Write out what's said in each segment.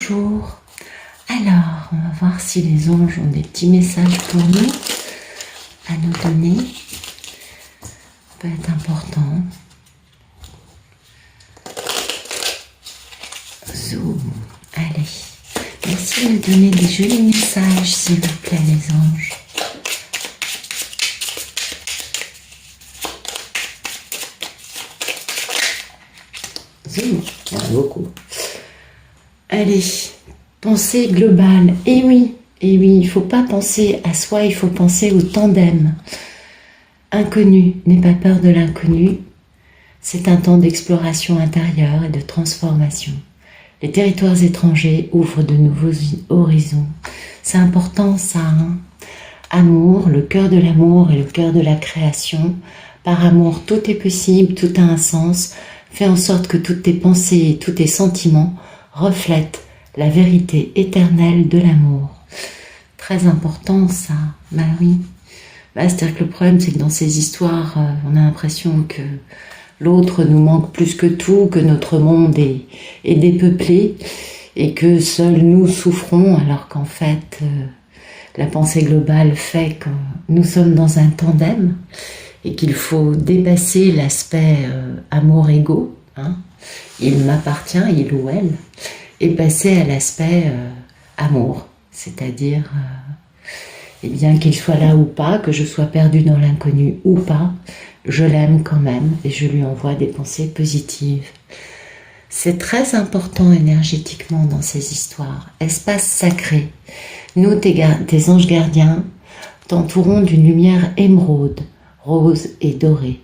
bonjour. Alors, on va voir si les anges ont des petits messages pour nous à nous donner. Ça peut être important. Zoom. Allez. Merci de me donner des jolis messages, s'il vous plaît, les anges. Zoom. Il y en a beaucoup. Allez. Pensée globale. Et oui, il ne faut pas penser à soi, il faut penser au tandem. Inconnu, n'aie pas peur de l'inconnu. C'est un temps d'exploration intérieure et de transformation. Les territoires étrangers ouvrent de nouveaux horizons. C'est important ça, hein. Amour, le cœur de l'amour et le cœur de la création. Par amour, tout est possible, tout a un sens. Fais en sorte que toutes tes pensées et tous tes sentiments reflètent la vérité éternelle de l'amour. Très important ça, bah oui. C'est-à-dire que le problème c'est que dans ces histoires, on a l'impression que l'autre nous manque plus que tout, que notre monde est dépeuplé et que seuls nous souffrons, alors qu'en fait, la pensée globale fait que nous sommes dans un tandem et qu'il faut dépasser l'aspect amour-égo. Hein. Il m'appartient, il ou elle. Et passer à l'aspect amour, c'est-à-dire, eh bien qu'il soit là ou pas, que je sois perdue dans l'inconnu ou pas, je l'aime quand même et je lui envoie des pensées positives. C'est très important énergétiquement dans ces histoires. Espace sacré, nous, tes anges gardiens, t'entourons d'une lumière émeraude, rose et dorée.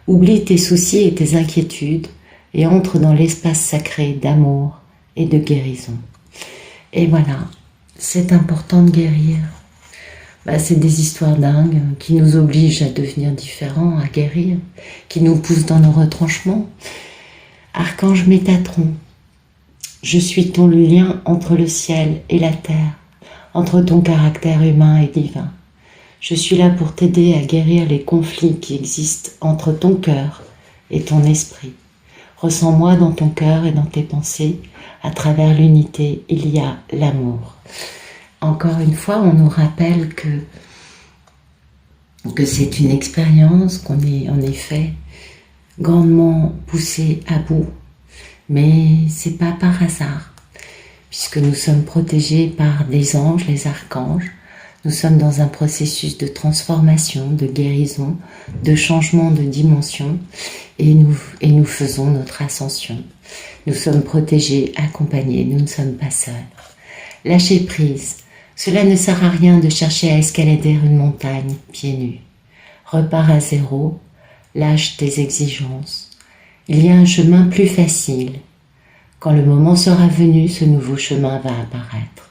Oublie tes soucis et tes inquiétudes et entre dans l'espace sacré d'amour et de guérison. Et voilà, c'est important de guérir. C'est des histoires dingues qui nous obligent à devenir différents, à guérir, qui nous poussent dans nos retranchements. Archange Métatron, je suis ton lien entre le ciel et la terre, entre ton caractère humain et divin. Je suis là pour t'aider à guérir les conflits qui existent entre ton cœur et ton esprit. Ressens-moi dans ton cœur et dans tes pensées. À travers l'unité, il y a l'amour. Encore une fois, on nous rappelle que c'est une expérience, qu'on est en effet grandement poussé à bout. Mais c'est pas par hasard, puisque nous sommes protégés par des anges, les archanges. Nous sommes dans un processus de transformation, de guérison, de changement de dimension et nous faisons notre ascension. Nous sommes protégés, accompagnés, nous ne sommes pas seuls. Lâchez prise. Cela ne sert à rien de chercher à escalader une montagne pieds nus. Repars à zéro, lâche tes exigences. Il y a un chemin plus facile. Quand le moment sera venu, ce nouveau chemin va apparaître.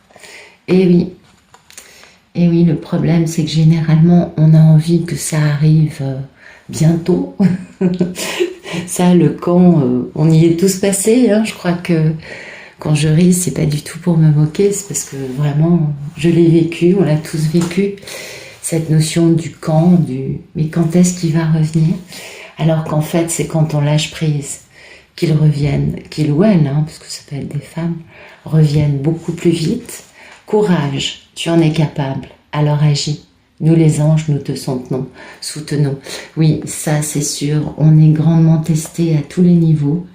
Et oui, le problème, c'est que généralement, on a envie que ça arrive bientôt. Ça, le camp, on y est tous passés. Hein. Je crois que quand je ris, c'est pas du tout pour me moquer, c'est parce que vraiment, je l'ai vécu, on l'a tous vécu. Cette notion du camp, mais quand est-ce qu'il va revenir? Alors qu'en fait, c'est quand on lâche prise qu'ils reviennent, qu'ils ou elles, hein, parce que ça peut être des femmes, reviennent beaucoup plus vite. Courage, tu en es capable, alors agis. Nous les anges, nous te soutenons. Oui, ça c'est sûr, on est grandement testé à tous les niveaux,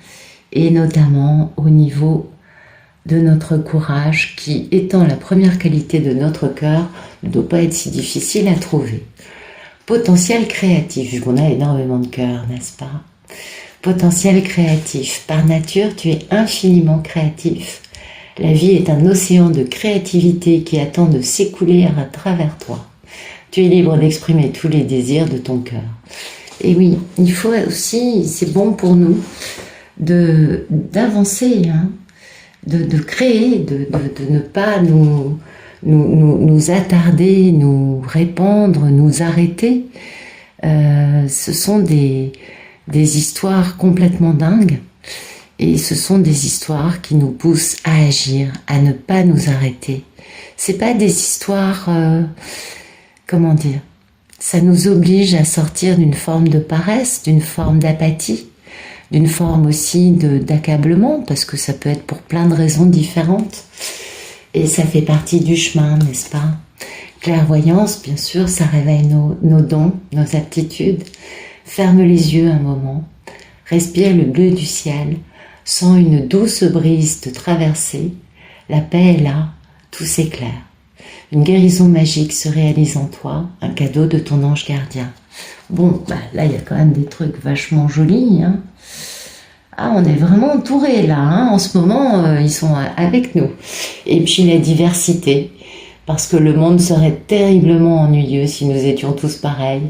et notamment au niveau de notre courage, qui étant la première qualité de notre cœur, ne doit pas être si difficile à trouver. Potentiel créatif, vu qu'on a énormément de cœur, n'est-ce pas? Potentiel créatif, par nature tu es infiniment créatif. La vie est un océan de créativité qui attend de s'écouler à travers toi. Tu es libre d'exprimer tous les désirs de ton cœur. Et oui, il faut aussi, c'est bon pour nous, d'avancer, hein, de créer, de ne pas nous attarder, nous répandre, nous arrêter. Ce sont des histoires complètement dingues. Et ce sont des histoires qui nous poussent à agir, à ne pas nous arrêter. C'est pas des histoires, comment dire, ça nous oblige à sortir d'une forme de paresse, d'une forme d'apathie, d'une forme aussi d'accablement, parce que ça peut être pour plein de raisons différentes. Et ça fait partie du chemin, n'est-ce pas? Clairvoyance, bien sûr, ça réveille nos dons, nos aptitudes. Ferme les yeux un moment, respire le bleu du ciel, sens une douce brise te traverser. La paix est là, tout s'éclaire. Une guérison magique se réalise en toi, un cadeau de ton ange gardien. Bon, bah, là, il y a quand même des trucs vachement jolis. Hein. Ah, on est vraiment entourés là. Hein. En ce moment, ils sont avec nous. Et puis la diversité. Parce que le monde serait terriblement ennuyeux si nous étions tous pareils.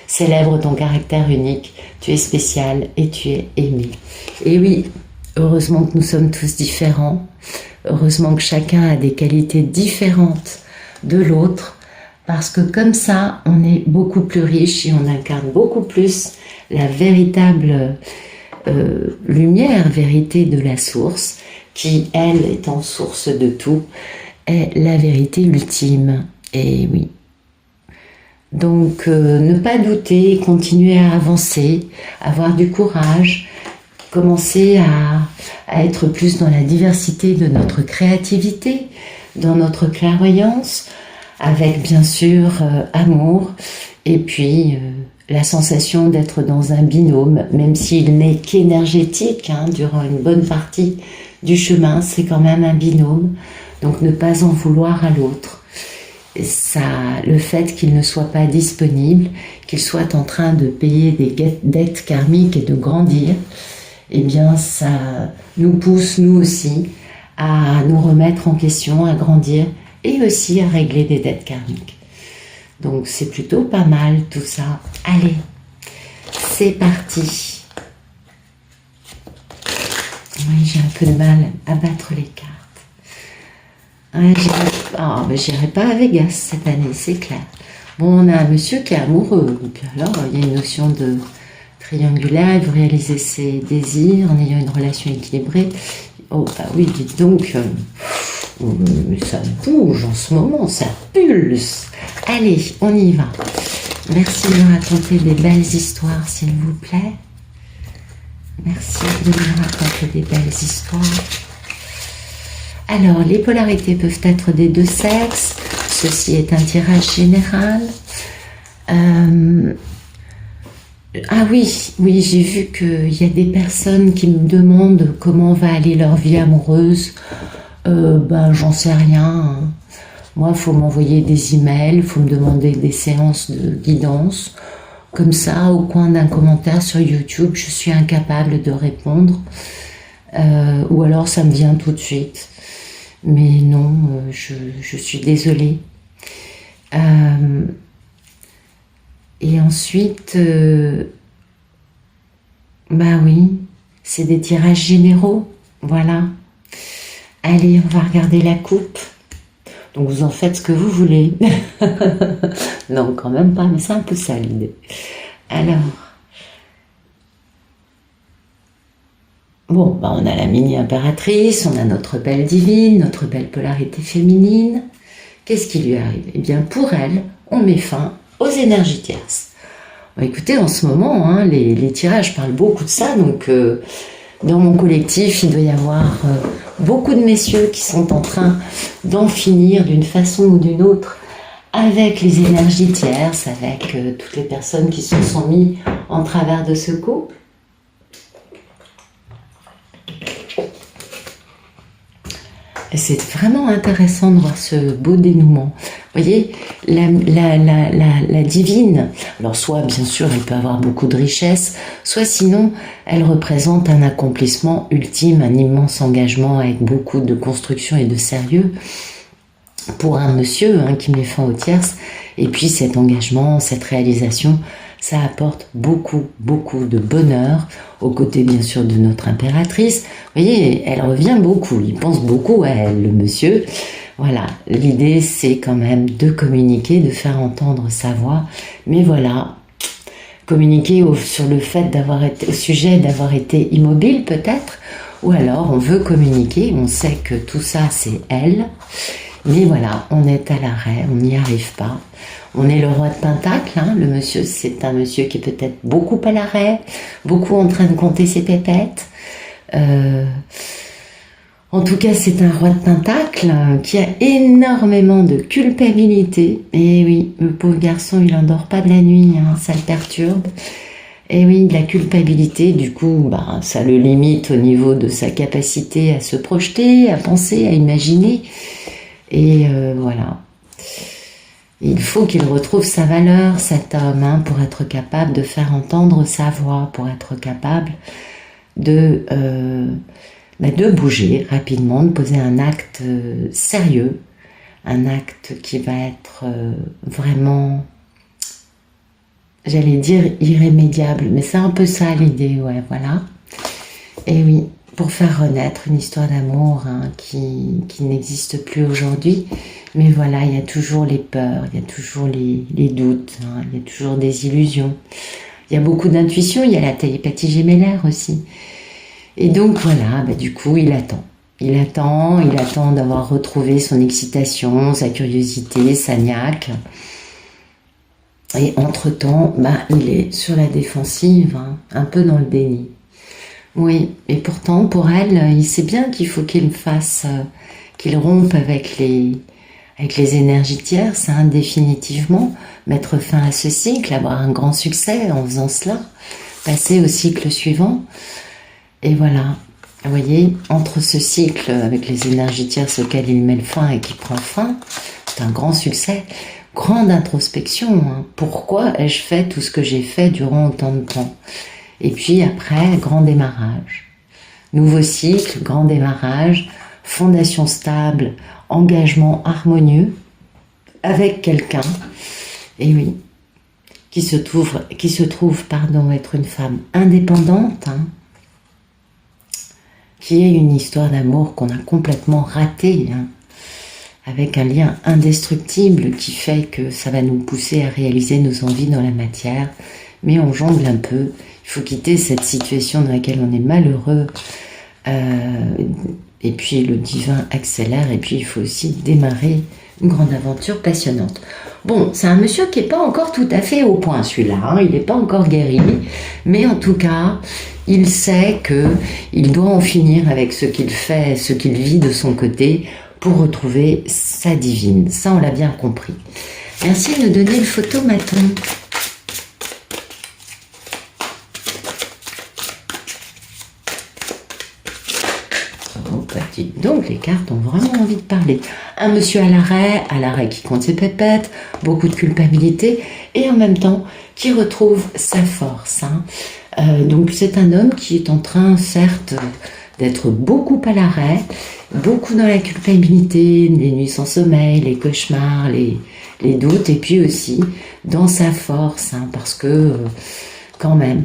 Célèbre ton caractère unique, tu es spécial et tu es aimé. Et oui, heureusement que nous sommes tous différents, heureusement que chacun a des qualités différentes de l'autre, parce que comme ça, on est beaucoup plus riche et on incarne beaucoup plus la véritable lumière, vérité de la source, qui, elle, étant source de tout, est la vérité ultime. Et oui. Donc, ne pas douter, continuer à avancer, avoir du courage, commencer à être plus dans la diversité de notre créativité, dans notre clairvoyance, avec bien sûr amour, et puis la sensation d'être dans un binôme, même s'il n'est qu'énergétique, hein, durant une bonne partie du chemin, c'est quand même un binôme. Donc ne pas en vouloir à l'autre. Ça, le fait qu'il ne soit pas disponible, qu'il soit en train de payer des dettes karmiques et de grandir, eh bien ça nous pousse nous aussi à nous remettre en question, à grandir et aussi à régler des dettes karmiques. Donc c'est plutôt pas mal tout ça. Allez, c'est parti. Oui, j'ai un peu de mal à battre les cartes. Ouais, j'irai pas à Vegas cette année, c'est clair. Bon, on a un monsieur qui est amoureux, donc alors il y a une notion de triangulaire, il veut réaliser ses désirs en ayant une relation équilibrée. Oh bah oui, dites donc, ça bouge en ce moment, ça pulse. Allez, on y va. Merci de me raconter des belles histoires, s'il vous plaît. Merci de me raconter des belles histoires. Alors, les polarités peuvent être des deux sexes. Ceci est un tirage général. Ah oui, j'ai vu qu'il y a des personnes qui me demandent comment va aller leur vie amoureuse. J'en sais rien. Hein. Moi, il faut m'envoyer des emails, il faut me demander des séances de guidance. Comme ça, au coin d'un commentaire sur YouTube, je suis incapable de répondre. Ou alors, ça me vient tout de suite. Mais non, je suis désolée. Et ensuite, oui, c'est des tirages généraux, voilà. Allez, on va regarder la coupe. Donc vous en faites ce que vous voulez. Non, quand même pas, mais c'est un peu ça l'idée. Alors, bon, on a la mini-impératrice, on a notre belle divine, notre belle polarité féminine. Qu'est-ce qui lui arrive? Eh bien, pour elle, on met fin aux énergies tierces. Bon, écoutez, en ce moment, hein, les tirages parlent beaucoup de ça, donc dans mon collectif, il doit y avoir beaucoup de messieurs qui sont en train d'en finir d'une façon ou d'une autre avec les énergies tierces, avec toutes les personnes qui se sont mises en travers de ce couple. Et c'est vraiment intéressant de voir ce beau dénouement. Vous voyez, la divine, alors soit bien sûr elle peut avoir beaucoup de richesse, soit sinon elle représente un accomplissement ultime, un immense engagement avec beaucoup de construction et de sérieux pour un monsieur qui met fin aux tierces. Et puis cet engagement, cette réalisation, ça apporte beaucoup, beaucoup de bonheur, aux côtés bien sûr de notre impératrice. Vous voyez, elle revient beaucoup, il pense beaucoup à elle, le monsieur. Voilà, l'idée c'est quand même de communiquer, de faire entendre sa voix. Mais voilà, communiquer sur le fait au sujet d'avoir été immobile peut-être, ou alors on veut communiquer, on sait que tout ça c'est elle, Mais voilà, on est à l'arrêt, on n'y arrive pas. On est le roi de Pentacle, hein. Le monsieur, c'est un monsieur qui est peut-être beaucoup à l'arrêt, beaucoup en train de compter ses pépettes. En tout cas, c'est un roi de Pentacle qui a énormément de culpabilité. Et oui, le pauvre garçon, il n'endort pas de la nuit, hein, ça le perturbe. Et oui, de la culpabilité, du coup, bah, ça le limite au niveau de sa capacité à se projeter, à penser, à imaginer. Et voilà. Il faut qu'il retrouve sa valeur, cet homme, hein, pour être capable de faire entendre sa voix, pour être capable de bouger rapidement, de poser un acte sérieux, un acte qui va être vraiment, j'allais dire irrémédiable, mais c'est un peu ça l'idée, ouais, voilà. Et oui, pour faire renaître une histoire d'amour, hein, qui n'existe plus aujourd'hui, mais voilà, il y a toujours les peurs, il y a toujours les doutes, hein, il y a toujours des illusions, il y a beaucoup d'intuition, il y a la télépathie gémellaire aussi. Et donc voilà, bah, du coup, il attend. Il attend d'avoir retrouvé son excitation, sa curiosité, sa niaque. Et entre-temps, bah, il est sur la défensive, hein, un peu dans le déni. Oui, et pourtant, pour elle, il sait bien qu'il faut qu'il fasse, qu'il rompe avec les énergies tierces, hein, définitivement, mettre fin à ce cycle, avoir un grand succès en faisant cela, passer au cycle suivant. Et voilà, vous voyez, entre ce cycle avec les énergies tierces auxquelles il met le fin et qui prend fin, c'est un grand succès, grande introspection, hein. Pourquoi ai-je fait tout ce que j'ai fait durant autant de temps? Et puis après, grand démarrage. Nouveau cycle, grand démarrage, fondation stable, engagement harmonieux avec quelqu'un, et oui, qui se trouve être une femme indépendante, hein, qui est une histoire d'amour qu'on a complètement ratée, hein, avec un lien indestructible qui fait que ça va nous pousser à réaliser nos envies dans la matière, mais on jongle un peu, il faut quitter cette situation dans laquelle on est malheureux, et puis le divin accélère, et puis il faut aussi démarrer une grande aventure passionnante. Bon, c'est un monsieur qui n'est pas encore tout à fait au point, celui-là, hein, il n'est pas encore guéri, mais en tout cas, il sait qu'il doit en finir avec ce qu'il fait, ce qu'il vit de son côté pour retrouver sa divine. Ça, on l'a bien compris. Merci de me donner le photomaton. Donc les cartes ont vraiment envie de parler. Un monsieur à l'arrêt qui compte ses pépettes, beaucoup de culpabilité, et en même temps qui retrouve sa force, hein. Donc c'est un homme qui est en train, certes, d'être beaucoup à l'arrêt, beaucoup dans la culpabilité, les nuits sans sommeil, les cauchemars, les doutes, et puis aussi dans sa force, hein, parce que quand même,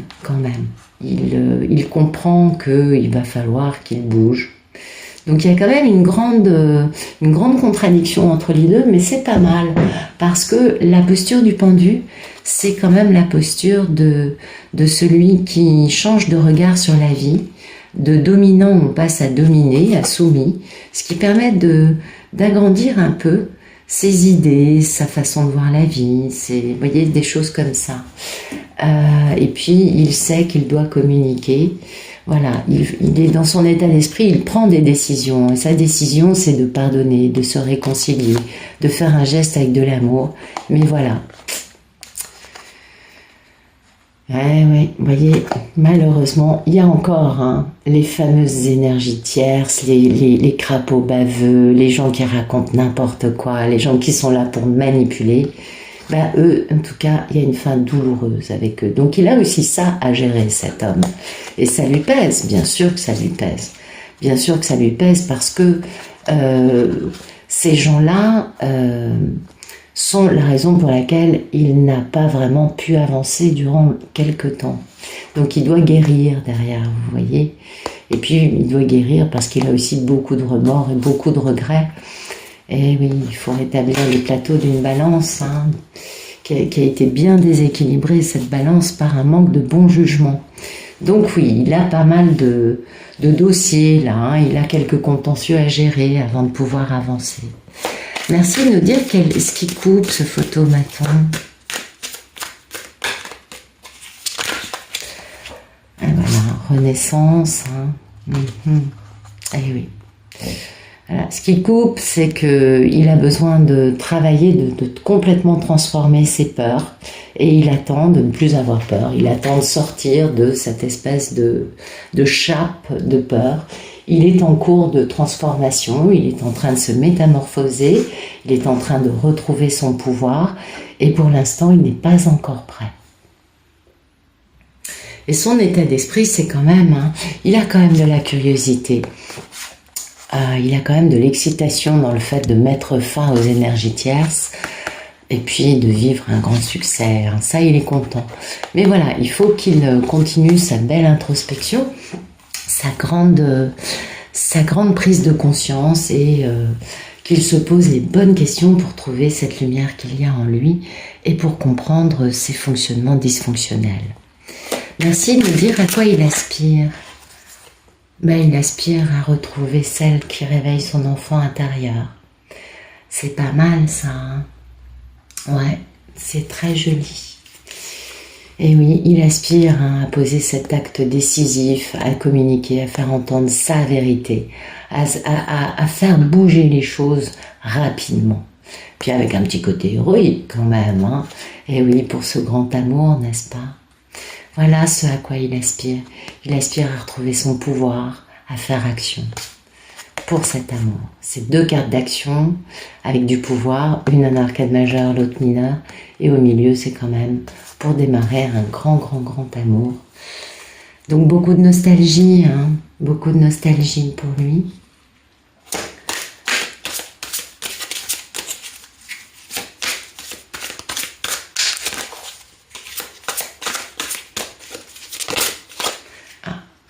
il comprend qu'il va falloir qu'il bouge. Donc il y a quand même une grande contradiction entre les deux, mais c'est pas mal, parce que la posture du pendu, c'est quand même la posture de celui qui change de regard sur la vie. De dominant, on passe à dominé, à soumis, ce qui permet d'agrandir un peu ses idées, sa façon de voir la vie, vous voyez, des choses comme ça. Et puis, il sait qu'il doit communiquer. Voilà, il est dans son état d'esprit, il prend des décisions. Et sa décision, c'est de pardonner, de se réconcilier, de faire un geste avec de l'amour. Mais voilà. Oui, vous voyez, malheureusement, il y a encore, hein, les fameuses énergies tierces, les crapauds baveux, les gens qui racontent n'importe quoi, les gens qui sont là pour manipuler. Ben, eux, en tout cas, il y a une fin douloureuse avec eux. Donc il a aussi ça à gérer, cet homme. Et ça lui pèse, bien sûr que ça lui pèse. Bien sûr que ça lui pèse parce que ces gens-là sont la raison pour laquelle il n'a pas vraiment pu avancer durant quelque temps. Donc il doit guérir derrière, vous voyez. Et puis il doit guérir parce qu'il a aussi beaucoup de remords et beaucoup de regrets. Et oui, il faut rétablir le plateau d'une balance, hein, qui a été bien déséquilibrée, cette balance, par un manque de bon jugement. Donc oui, il a pas mal de dossiers là, hein, il a quelques contentieux à gérer avant de pouvoir avancer. Merci de nous dire ce qui coupe ce photomaton. Et voilà, renaissance. Hein. Eh oui. Voilà. Ce qui coupe, c'est qu'il a besoin de travailler, de complètement transformer ses peurs. Et il attend de ne plus avoir peur. Il attend de sortir de cette espèce de chape de peur. Il est en cours de transformation, il est en train de se métamorphoser, il est en train de retrouver son pouvoir, et pour l'instant, il n'est pas encore prêt. Et son état d'esprit, c'est quand même, hein, il a quand même de la curiosité, il a quand même de l'excitation dans le fait de mettre fin aux énergies tierces, et puis de vivre un grand succès, hein. Ça, il est content. Mais voilà, il faut qu'il continue sa belle introspection, sa grande prise de conscience et qu'il se pose les bonnes questions pour trouver cette lumière qu'il y a en lui et pour comprendre ses fonctionnements dysfonctionnels. Merci de me dire à quoi il aspire. Ben, il aspire à retrouver celle qui réveille son enfant intérieur. C'est pas mal ça, hein? Ouais, c'est très joli. Et oui, il aspire, hein, à poser cet acte décisif, à communiquer, à faire entendre sa vérité, à faire bouger les choses rapidement. Puis avec un petit côté héroïque quand même, hein. Et oui, pour ce grand amour, n'est-ce pas? Voilà ce à quoi il aspire. Il aspire à retrouver son pouvoir, à faire action pour cet amour. C'est deux cartes d'action avec du pouvoir, une en arcade majeure, l'autre mineure, et au milieu, c'est quand même pour démarrer un grand amour. Donc beaucoup de nostalgie, hein, beaucoup de nostalgie pour lui.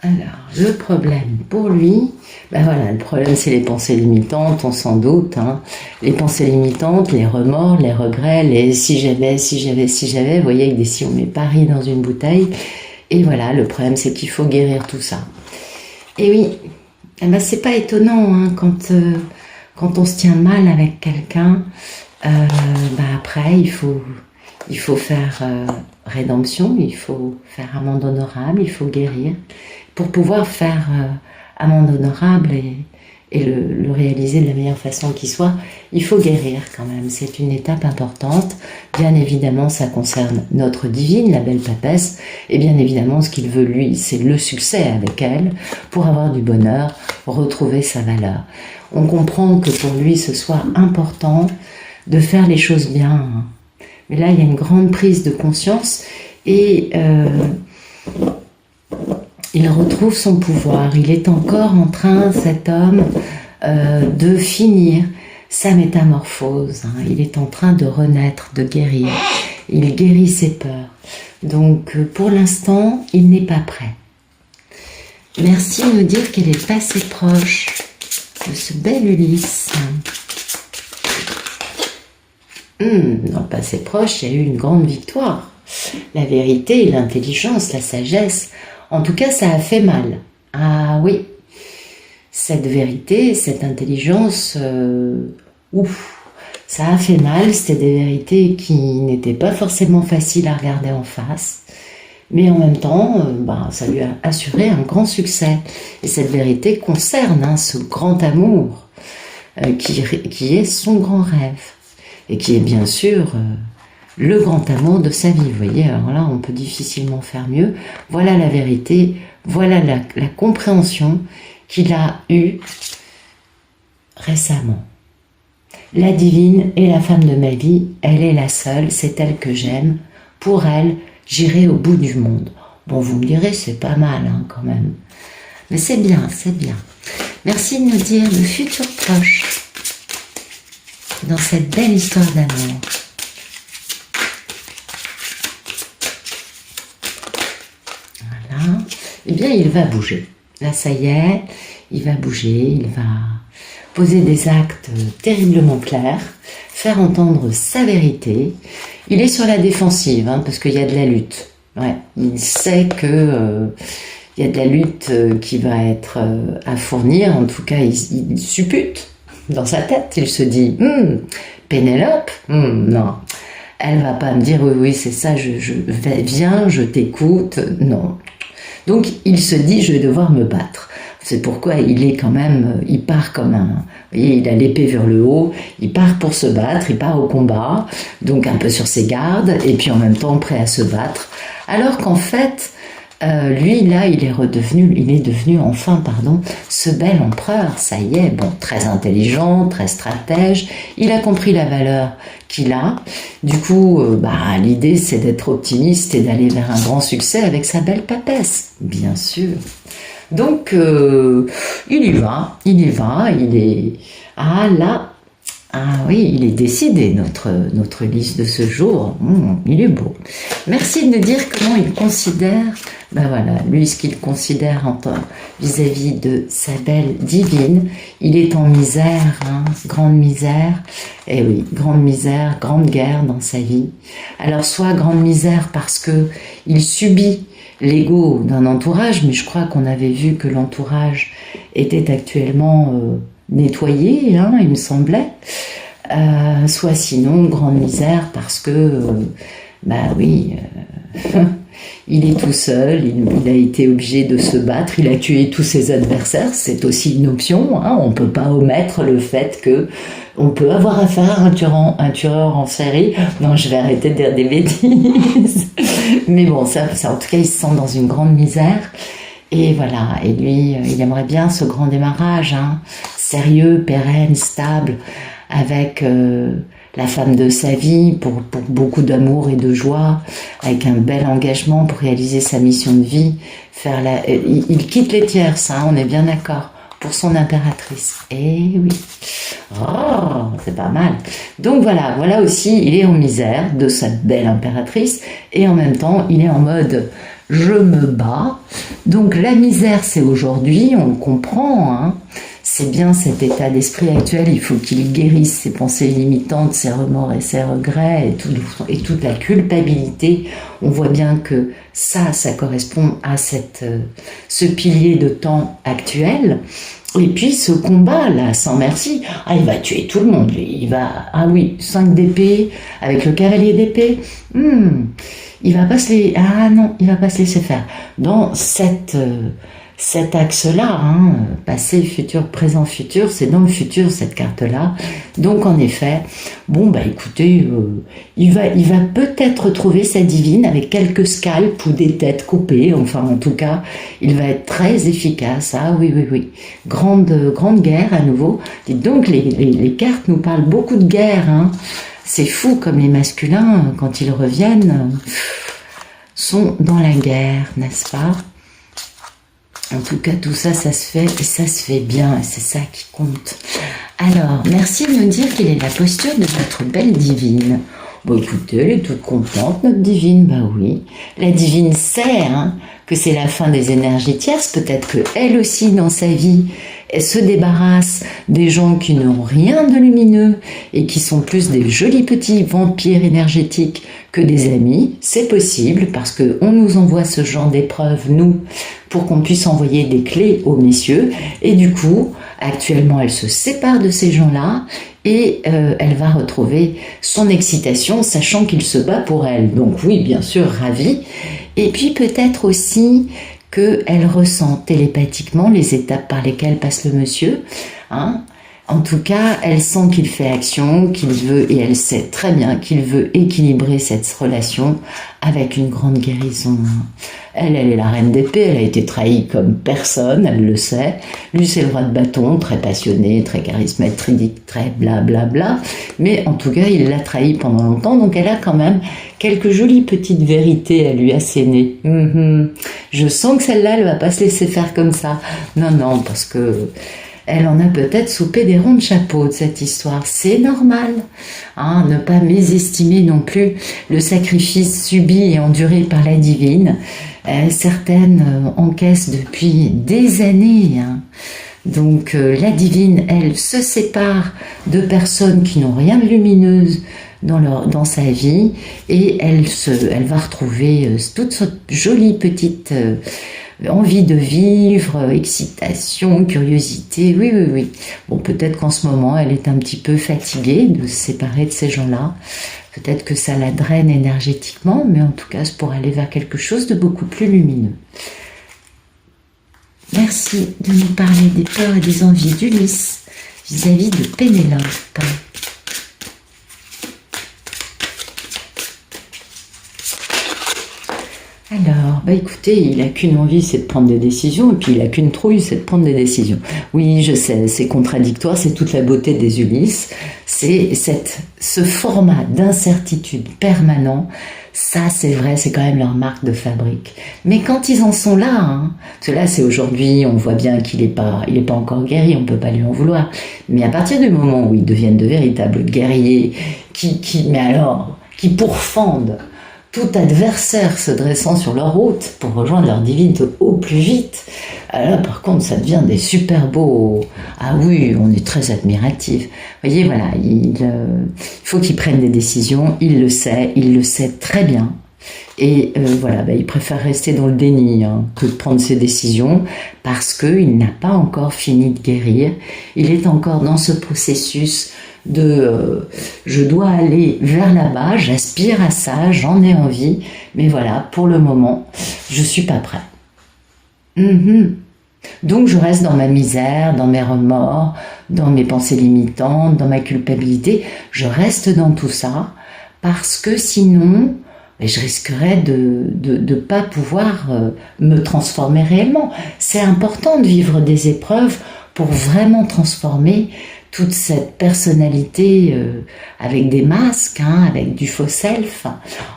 Alors, le problème pour lui, ben voilà, le problème c'est les pensées limitantes, on s'en doute, hein. Les pensées limitantes, les remords, les regrets, les si j'avais, vous voyez, avec des si on met Paris dans une bouteille. Et voilà, le problème c'est qu'il faut guérir tout ça. Et oui, eh ben, c'est pas étonnant, hein, quand on se tient mal avec quelqu'un, ben après il faut faire rédemption, il faut faire amende honorable, il faut guérir. Pour pouvoir faire amende honorable et le réaliser de la meilleure façon qui soit, il faut guérir quand même. C'est une étape importante. Bien évidemment, ça concerne notre divine, la belle papesse, et bien évidemment, ce qu'il veut lui, c'est le succès avec elle, pour avoir du bonheur, retrouver sa valeur. On comprend que pour lui, ce soit important de faire les choses bien. Mais là, il y a une grande prise de conscience et il retrouve son pouvoir. Il est encore en train, cet homme, de finir sa métamorphose. Hein. Il est en train de renaître, de guérir. Il guérit ses peurs. Donc, pour l'instant, il n'est pas prêt. Merci de nous dire qu'elle est passée proche de ce bel Ulysse. Dans le passé proche, il y a eu une grande victoire. La vérité, l'intelligence, la sagesse. En tout cas, ça a fait mal. Ah oui, cette vérité, cette intelligence, ça a fait mal. C'était des vérités qui n'étaient pas forcément faciles à regarder en face. Mais en même temps, ça lui a assuré un grand succès. Et cette vérité concerne ce grand amour qui est son grand rêve. Et qui est bien sûr le grand amour de sa vie. Vous voyez, alors là, on peut difficilement faire mieux. Voilà la vérité, voilà la compréhension qu'il a eue récemment. La divine est la femme de ma vie, elle est la seule, c'est elle que j'aime. Pour elle, j'irai au bout du monde. Bon, vous me direz, c'est pas mal, hein, quand même. Mais c'est bien, c'est bien. Merci de nous dire le futur proche dans cette belle histoire d'amour. Voilà. Eh bien, il va bouger. Là, ça y est, il va bouger, il va poser des actes terriblement clairs, faire entendre sa vérité. Il est sur la défensive, hein, parce qu'il y a de la lutte. Ouais, il sait que il y a de la lutte qui va être à fournir. En tout cas, il suppute. dans sa tête. Il se dit, Pénélope, non, elle va pas me dire, oui, c'est ça, viens, je t'écoute, non. Donc, il se dit, je vais devoir me battre. C'est pourquoi il part comme un, vous voyez, il a l'épée vers le haut, il part pour se battre, il part au combat, donc un peu sur ses gardes, et puis en même temps prêt à se battre. Alors qu'en fait, lui, là, il est devenu enfin, ce bel empereur, ça y est, bon, très intelligent, très stratège, il a compris la valeur qu'il a, du coup, l'idée c'est d'être optimiste et d'aller vers un grand succès avec sa belle papesse, bien sûr. Donc, il y va, il est... Ah là, oui, il est décidé, notre liste de ce jour. Il est beau. Merci de nous dire comment il considère, lui, ce qu'il considère vis-à-vis de sa belle divine. Il est en misère, grande misère. Eh oui, grande misère, grande guerre dans sa vie. Alors, soit grande misère parce que il subit l'ego d'un entourage, mais je crois qu'on avait vu que l'entourage était actuellement nettoyé, il me semblait, soit sinon grande misère parce que, il est tout seul, il a été obligé de se battre, il a tué tous ses adversaires, c'est aussi une option, on ne peut pas omettre le fait que on peut avoir affaire à un tueur en série. Non, je vais arrêter de dire des bêtises. Mais bon, ça, en tout cas, il se sent dans une grande misère. Et voilà, et lui, il aimerait bien ce grand démarrage, sérieux, pérenne, stable, avec la femme de sa vie, pour beaucoup d'amour et de joie, avec un bel engagement pour réaliser sa mission de vie. Il quitte les tierces, on est bien d'accord, pour son impératrice. Eh oui, c'est pas mal. Donc voilà aussi, il est en misère de sa belle impératrice, et en même temps, il est en mode je me bats. Donc la misère, c'est aujourd'hui, on le comprend, c'est bien cet état d'esprit actuel, il faut qu'il guérisse ses pensées limitantes, ses remords et ses regrets, et toute la culpabilité. On voit bien que ça correspond à ce pilier de temps actuel. Et puis ce combat là, sans merci, il va tuer tout le monde, lui. 5 d'épée, avec le cavalier d'épée, il va pas se laisser faire. Dans cet axe-là, passé, futur, présent, futur, c'est dans le futur cette carte-là. Donc en effet, écoutez, il va peut-être retrouver sa divine avec quelques scalps ou des têtes coupées. Enfin, en tout cas, il va être très efficace. Ah oui. Grande guerre à nouveau. Dites donc, les cartes nous parlent beaucoup de guerre. C'est fou comme les masculins, quand ils reviennent, sont dans la guerre, n'est-ce pas ? En tout cas, tout ça, ça se fait, et ça se fait bien, et c'est ça qui compte. Alors, merci de nous dire quelle est la posture de votre belle divine. Écoutez, elle est toute contente, notre divine, oui. La divine sait que c'est la fin des énergies tierces, peut-être qu'elle aussi, dans sa vie, elle se débarrasse des gens qui n'ont rien de lumineux et qui sont plus des jolis petits vampires énergétiques que des amis. C'est possible parce qu'on nous envoie ce genre d'épreuves, nous, pour qu'on puisse envoyer des clés aux messieurs. Et du coup, actuellement, elle se sépare de ces gens-là et elle va retrouver son excitation, sachant qu'il se bat pour elle. Donc oui, bien sûr, ravie. Et puis peut-être aussi qu'elle ressent télépathiquement les étapes par lesquelles passe le monsieur. En tout cas, elle sent qu'il fait action, qu'il veut, et elle sait très bien qu'il veut équilibrer cette relation avec une grande guérison. Elle est la reine d'épée, elle a été trahie comme personne, elle le sait. Lui, c'est le roi de bâton, très passionné, très charismatique, très blablabla. Mais en tout cas, il l'a trahi pendant longtemps, donc elle a quand même quelques jolies petites vérités à lui asséner. Je sens que celle-là, elle va pas se laisser faire comme ça. Non, parce que elle en a peut-être soupé des ronds de chapeau de cette histoire. C'est normal. Ne pas mésestimer non plus le sacrifice subi et enduré par la divine. Certaines encaissent depuis des années. Donc la divine, elle, se sépare de personnes qui n'ont rien de lumineuse dans sa vie, et elle va retrouver toute cette jolie petite envie de vivre, excitation, curiosité, oui, oui, oui. Bon, peut-être qu'en ce moment, elle est un petit peu fatiguée de se séparer de ces gens-là. Peut-être que ça la draine énergétiquement, mais en tout cas, c'est pour aller vers quelque chose de beaucoup plus lumineux. Merci de nous parler des peurs et des envies d'Ulysse vis-à-vis de Pénélope. Alors, bah écoutez, il n'a qu'une envie, c'est de prendre des décisions, et puis il n'a qu'une trouille, c'est de prendre des décisions. Oui, je sais, c'est contradictoire, c'est toute la beauté des Ulysses, c'est ce format d'incertitude permanent. Ça, c'est vrai, c'est quand même leur marque de fabrique. Mais quand ils en sont là, hein, parce que là, c'est aujourd'hui, on voit bien qu'il n'est pas encore guéri, on ne peut pas lui en vouloir. Mais à partir du moment où ils deviennent de véritables guerriers, qui pourfendent tout adversaire se dressant sur leur route pour rejoindre leur divinité au plus vite, là par contre ça devient des super beaux. Ah oui, on est très admiratifs. Vous voyez, voilà, il faut qu'ils prennent des décisions, il le sait très bien. Et voilà, il préfère rester dans le déni que de prendre ses décisions parce qu'il n'a pas encore fini de guérir. Il est encore dans ce processus je dois aller vers là-bas, j'aspire à ça, j'en ai envie, mais voilà, pour le moment, je suis pas prêt. Donc je reste dans ma misère, dans mes remords, dans mes pensées limitantes, dans ma culpabilité, je reste dans tout ça, parce que sinon, je risquerais de pas pouvoir me transformer réellement. C'est important de vivre des épreuves pour vraiment transformer toute cette personnalité avec des masques, avec du faux self,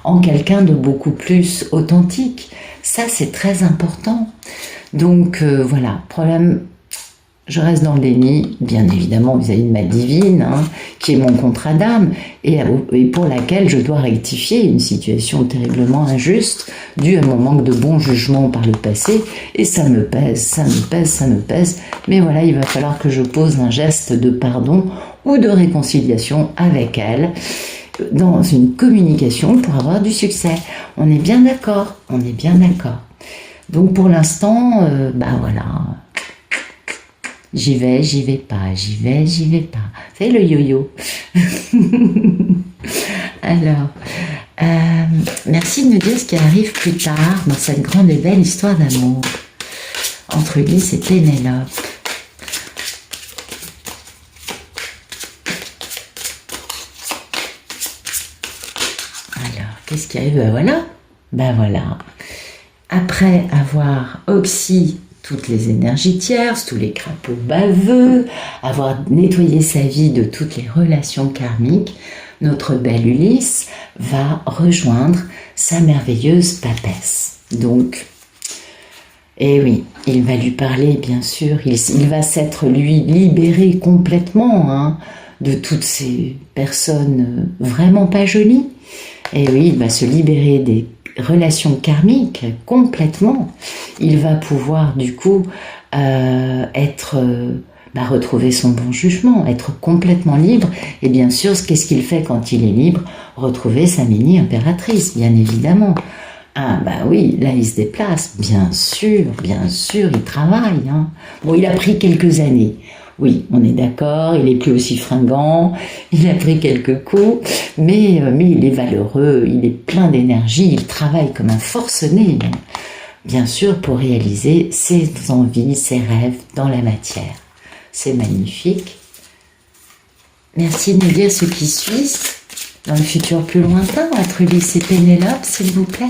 en quelqu'un de beaucoup plus authentique. Ça, c'est très important. Donc voilà, problème, je reste dans le déni, bien évidemment vis-à-vis de ma divine, qui est mon contrat d'âme, et pour laquelle je dois rectifier une situation terriblement injuste, due à mon manque de bon jugement par le passé, et ça me pèse, ça me pèse, ça me pèse, mais voilà, il va falloir que je pose un geste de pardon ou de réconciliation avec elle, dans une communication pour avoir du succès. On est bien d'accord, on est bien d'accord. Donc pour l'instant, voilà... J'y vais pas, j'y vais pas. C'est le yo-yo. Alors, merci de nous dire ce qui arrive plus tard dans cette grande et belle histoire d'amour entre Ulysse et Pénélope. Alors, qu'est-ce qui arrive? Ben voilà. Après avoir oxy toutes les énergies tierces, tous les crapauds baveux, avoir nettoyé sa vie de toutes les relations karmiques, notre bel Ulysse va rejoindre sa merveilleuse papesse. Donc, oui, il va lui parler, bien sûr, il va s'être, lui, libéré complètement de toutes ces personnes vraiment pas jolies. Et oui, il va se libérer des relation karmique complètement. Il va pouvoir du coup retrouver son bon jugement, être complètement libre, et bien sûr, qu'est-ce qu'il fait quand il est libre? Retrouver sa mini-impératrice, bien évidemment. Oui, là il se déplace, bien sûr, il travaille. Bon, il a pris quelques années. Oui, on est d'accord, il n'est plus aussi fringant, il a pris quelques coups, mais il est valeureux, il est plein d'énergie, il travaille comme un forcené, bien sûr, pour réaliser ses envies, ses rêves dans la matière. C'est magnifique. Merci de nous dire ce qui suit dans le futur plus lointain, entre Ulysse et Pénélope, s'il vous plaît.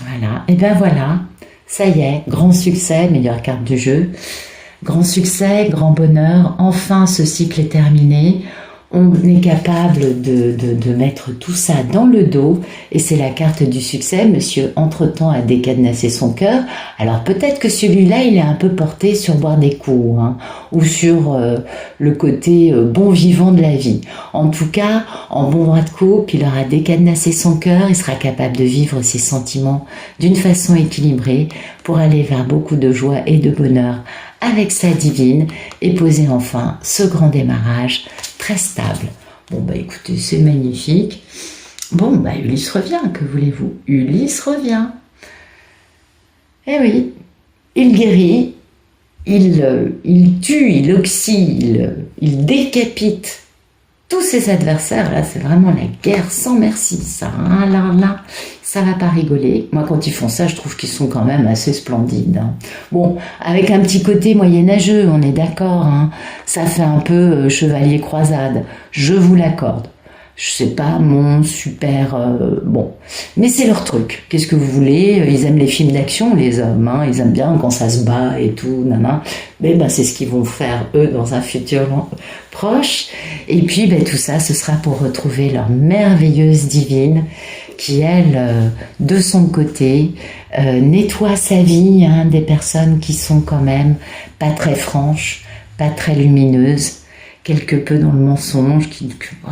Voilà, et ben voilà, ça y est, grand succès, meilleure carte du jeu, grand succès, grand bonheur, enfin ce cycle est terminé, on est capable de mettre tout ça dans le dos, et c'est la carte du succès. Monsieur, entre-temps, a décadenassé son cœur. Alors peut-être que celui-là, il est un peu porté sur boire des coups, ou sur le côté bon vivant de la vie. En tout cas, en bon droit de coupe, il aura décadenassé son cœur, il sera capable de vivre ses sentiments d'une façon équilibrée pour aller vers beaucoup de joie et de bonheur avec sa divine et poser enfin ce grand démarrage très stable. Bon, bah écoutez, c'est magnifique. Bon, bah Ulysse revient, que voulez-vous? Ulysse revient. Eh oui, il guérit, il tue, il oxy, il décapite tous ses adversaires. Là, c'est vraiment la guerre sans merci, ça. Hein, là, ça va pas rigoler. Moi, quand ils font ça, je trouve qu'ils sont quand même assez splendides. Hein. Bon, avec un petit côté moyenâgeux, on est d'accord. Hein. Ça fait un peu chevalier croisade. Je vous l'accorde. Je sais pas, mon super... bon. Mais c'est leur truc. Qu'est-ce que vous voulez? Ils aiment les films d'action, les hommes. Hein. Ils aiment bien quand ça se bat et tout. Nana. Mais ben, c'est ce qu'ils vont faire, eux, dans un futur proche. Et puis, ben, tout ça, ce sera pour retrouver leur merveilleuse divine qui, elle, de son côté, nettoie sa vie. Hein, des personnes qui sont quand même pas très franches, pas très lumineuses, quelque peu dans le mensonge,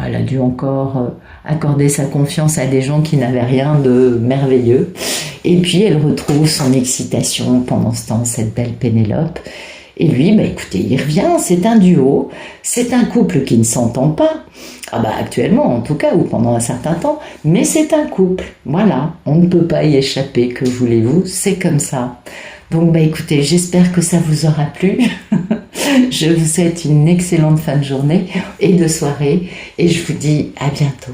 elle a dû encore accorder sa confiance à des gens qui n'avaient rien de merveilleux. Et puis elle retrouve son excitation pendant ce temps, cette belle Pénélope. Et lui, bah écoutez, il revient, c'est un duo, c'est un couple qui ne s'entend pas. Ah bah actuellement en tout cas, ou pendant un certain temps, mais c'est un couple. Voilà, on ne peut pas y échapper, que voulez-vous, c'est comme ça. Donc bah écoutez, j'espère que ça vous aura plu. Je vous souhaite une excellente fin de journée et de soirée et je vous dis à bientôt.